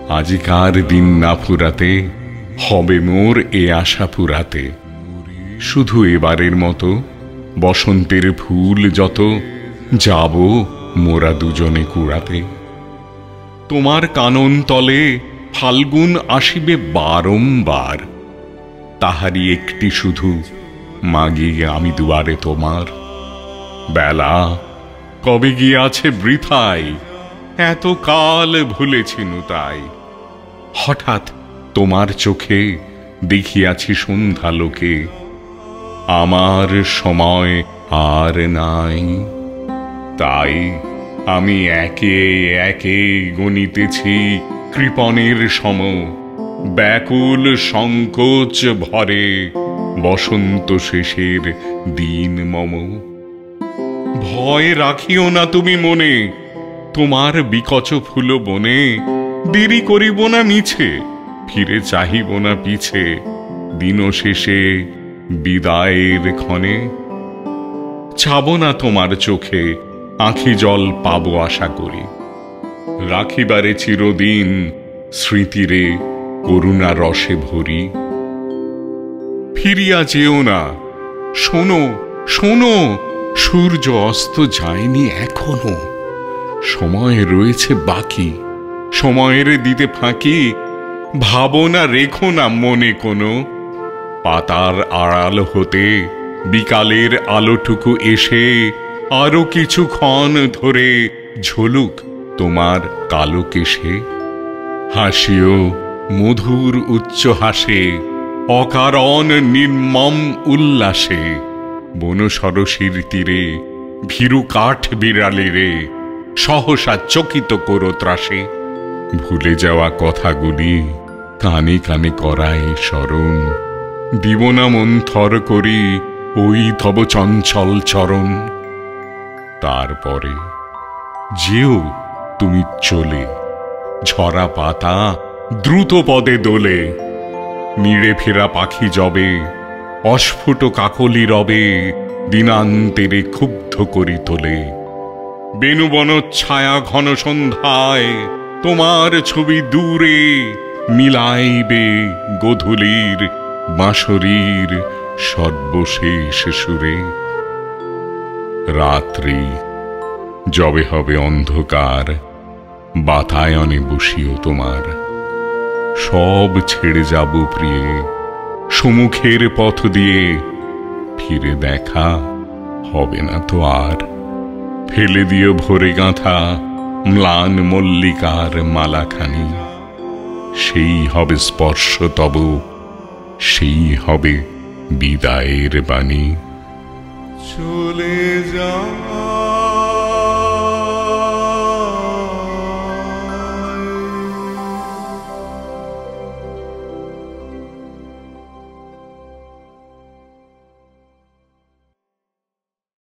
আজিকার দিন না ফুরাতে হবে মোর এ আশা পুরাতে। শুধু এবারের মতো বসন্তের ফুল যত যাব মোরা দুজনে কুড়াতে। তোমার কানন তলে ফাল্গুন আসিবে বারংবার, তাহারি একটি শুধু মাগিয়ে আমি দুয়ারে তোমার। বেলা কবে গিয়াছে বৃথায়, এত কাল ভুলেছিনু তাই। হঠাৎ তোমার চোখে দেখিয়াছি সন্ধ্যালোকে, আমার সময় আর নাই। তাই আমি একে একে গণিতেছি কৃপণের সম, ব্যাকুল সংকোচ ভরে বসন্ত শেষের দিন মম। ভয় রাখিও না তুমি মনে, তোমার বিকচ ফুল বনে দেরি করিব না মিছে, ফিরে চাহিব না পিছে দিন শেষে বিদায়ের ক্ষণে। চাব না তোমার চোখে আঁখি জল পাবো আশা করি, রাখিবারে চিরদিন স্মৃতিরে করুণা রসে ভরি। ফিরিয়া যেও না, শোনো শোনো, সূর্য অস্ত যায়নি এখনো, সময় রয়েছে বাকি, সময়ের দিতে ফাঁকি। ভাবনা রেখো না মনে কোনো, পাতার আড়াল হতে বিকালের আলোটুকু এসে আরো কিছুক্ষণ ধরে ঝলুক তোমার কালো কেশে। হাসিও মধুর উচ্চ হাসে, অকারণ নির্মম উল্লাসে, বন সরসীর তীরে ভীরু কাঠ বিড়ালেরে সহসা চকিত করো ত্রাসে। ভুলে যাওয়া কথাগুলি কানে কানে করায় স্মরণ, দিব না মন্থর করি ওই তব চঞ্চল চরণ। তারপরে যেও তুমি চলে, ঝরা পাতা দ্রুত পদে দোলে, নিড়ে ফেরা পাখি যবে অস্ফুট কাকলি রবে দিনান্তেরে ক্ষুব্ধ করি তোলে। বেণুবন ছায়া ঘন সন্ধ্যায় তোমার ছবি দূরে মিলাইবে গোধূলির বাঁশরীর সর্বশেষ সুরে। রাত্রি যবে হবে অন্ধকার, বাতায়নে বসিও তোমার, সব ছেড়ে যাব প্রিয়ে সম্মুখের পথ দিয়ে, ফিরে দেখা হবে না তো আর। ফেলে দিও ভরে গাঁথা ম্লান মল্লিকার মালাখানি, সেই হবে স্পর্শ তব, সেই হবে বিদায়ের বাণী। চলে যা